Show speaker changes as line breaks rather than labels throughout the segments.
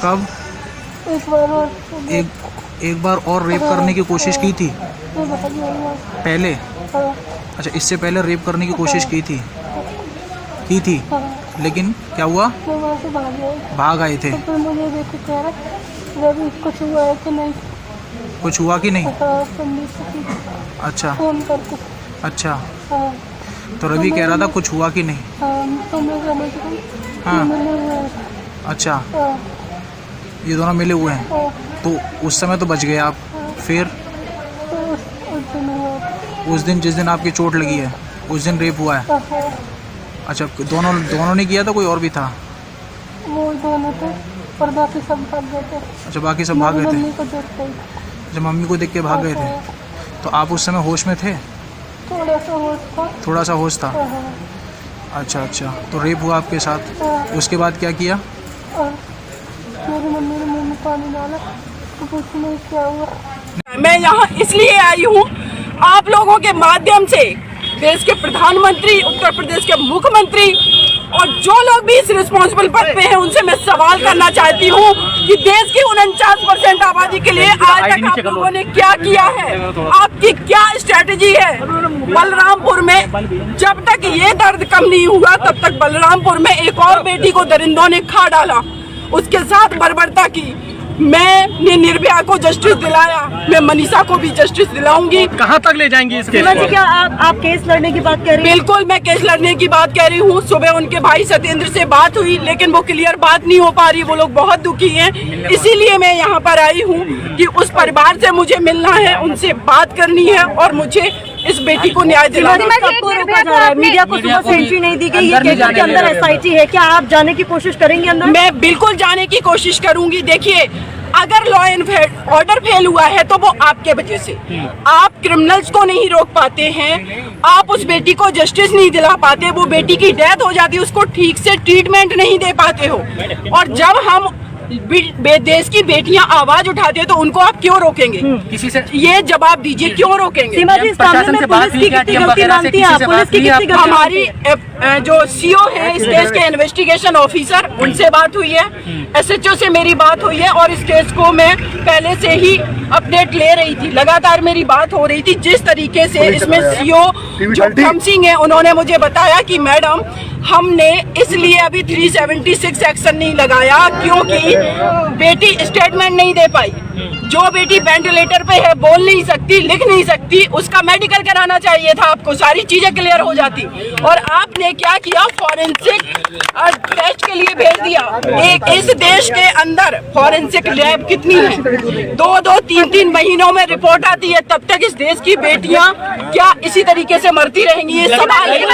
कब?
एक बार और।
एक बार और रेप करने की कोशिश की थी पहले?
हाँ।
अच्छा, इससे पहले रेप करने की कोशिश की थी?
हाँ।
लेकिन क्या हुआ?
मैं वहाँ से
भाग आए थे?
तो फिर मुझे देख के कह रहा रवि कुछ हुआ है कि नहीं।
कुछ हुआ कि नहीं?
हाँ, पंडित से
अच्छा
फोन करके।
अच्छा,
हाँ।
तो रवि कह रहा था कुछ हुआ कि नहीं?
हाँ, तो मैं समझ गई।
हाँ।
मिले हुए हैं।
अच्छा,
हाँ।
ये दोनों मिले हुए हैं?
हाँ।
तो उस समय तो बच गए आप। फिर
तो उस दिन हुआ।
उस दिन जिस दिन आपकी चोट लगी है उस दिन रेप हुआ है?
हाँ।
अच्छा, दोनों ने किया था, कोई और भी था?
वो दोनों थे और बाकी सब भाग गए थे।
अच्छा, बाकी सब भाग गए थे?
मम्मी को देखते ही।
अच्छा, मम्मी को देख के भाग गए थे? तो आप उस समय होश में थे?
थोड़ा सा होश था।
थोड़ा सा होश था?
हाँ।
अच्छा अच्छा, तो रेप हुआ आपके साथ?
हाँ।
उसके बाद क्या किया?
और मेरी मम्मी ने मुंह में पानी डाला तो कुछ नहीं, क्या हुआ।
मैं यहाँ इसलिए आई हूँ आप लोगों के माध्यम से देश के प्रधानमंत्री, उत्तर प्रदेश के मुख्यमंत्री और जो लोग भी इस रिस्पॉन्सिबल पद पे हैं उनसे मैं सवाल करना चाहती हूँ कि देश की 49% आबादी के लिए आज तक आप लोगों ने क्या किया है, आपकी क्या स्ट्रेटेजी है। बलरामपुर में जब तक ये दर्द कम नहीं हुआ तब तक बलरामपुर में एक और बेटी को दरिंदों ने खा डाला, उसके साथ बर्बरता की। मैंने निर्भया को जस्टिस दिलाया, मैं मनीषा को भी जस्टिस दिलाऊंगी।
कहाँ तक ले जाएंगी इस केस को?
क्या आप केस लड़ने की बात कह रही हैं?
बिल्कुल, मैं केस लड़ने की बात कह रही हूँ। सुबह उनके भाई सत्येंद्र से बात हुई लेकिन वो क्लियर बात नहीं हो पा रही, वो लोग बहुत दुखी हैं। इसीलिए मैं यहाँ पर आई हूँ कि उस परिवार से मुझे मिलना है, उनसे बात करनी है और मुझे इस बेटी को न्याय दिलाना है।
सबको रोका जा रहा है, मीडिया को सुबह से एंट्री नहीं दी गई। ये केस के अंदर एसआईटी है, क्या आप जाने की कोशिश करेंगे अंदर?
मैं बिल्कुल जाने की कोशिश करूंगी। देखिए, अगर लॉ एंड ऑर्डर फेल हुआ है तो वो आपके वजह से। आप क्रिमिनल्स को नहीं रोक पाते हैं, आप उस बेटी को जस्टिस नहीं दिला पाते, वो बेटी की डेथ हो जाती है, उसको ठीक से ट्रीटमेंट नहीं दे पाते हो। और जब हम देश की बेटियां आवाज उठाती है तो उनको आप क्यों रोकेंगे?
किसी से
ये जवाब दीजिए, क्यों रोकेंगे?
सीमा जी, इस मामले में पुलिस की कितनी गलती मानती हैं आप? पुलिस की कितनी गलती?
हमारी जो सीओ है इस केस के इन्वेस्टिगेशन ऑफिसर, उनसे बात हुई है, एसएचओ से मेरी बात हुई है और इस केस को मैं पहले से ही अपडेट ले रही थी, लगातार मेरी बात हो रही थी। जिस तरीके से इसमें सीओ जो खम सिंह है उन्होंने मुझे बताया कि मैडम हमने इसलिए अभी 376 एक्शन नहीं लगाया क्योंकि बेटी स्टेटमेंट नहीं दे पाई। जो बेटी वेंटिलेटर पे है, बोल नहीं सकती, लिख नहीं सकती, उसका मेडिकल कराना चाहिए था, आपको सारी चीजें क्लियर हो जाती। और आपने क्या किया, फॉरेंसिक टेस्ट के लिए भेज दिया। एक इस देश के अंदर फॉरेंसिक लैब कितनी है, 2-2, 3-3 महीनों में रिपोर्ट आती है, तब तक इस देश की बेटियां क्या इसी तरीके से मरती रहेंगी? ये सवाल है।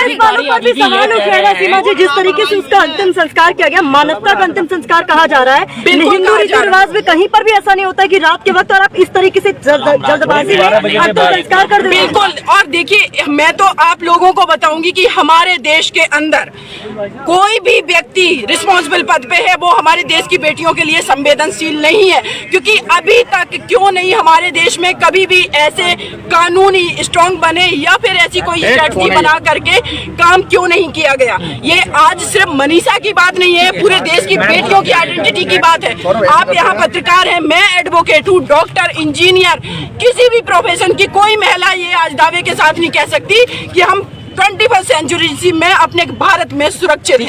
सीमा जी, जिस तरीके से उसका अंतिम संस्कार किया गया, मानवता का अंतिम संस्कार कहा जा रहा है, हिंदू रीति रिवाज में कहीं पर भी ऐसा नहीं होता है कि रात के वक्त और आप इस तरीके से जल्दबाजी में अंतिम संस्कार कर देते।
बिल्कुल, और देखिए मैं तो आप लोगों को बताऊंगी कि हमारे देश के अंदर कोई भी व्यक्ति रिस्पॉन्सिबल पद पे है वो हमारे देश की बेटियों के लिए संवेदनशील नहीं है। क्योंकि अभी तक क्यों नहीं हमारे देश में कभी भी ऐसे कानूनी स्ट्रॉन्ग बने या फिर ऐसी कोई स्ट्रेटजी बना करके काम क्यों नहीं किया गया? ये आज सिर्फ मनीषा की बात नहीं है, पूरे देश की बेटियों की आइडेंटिटी की बात है। आप यहाँ पत्रकार हैं, मैं एडवोकेट हूँ, डॉक्टर, इंजीनियर, किसी भी प्रोफेशन की कोई महिला ये आज दावे के साथ नहीं कह सकती कि हम 21वीं सेंचुरी में अपने भारत में सुरक्षित हैं।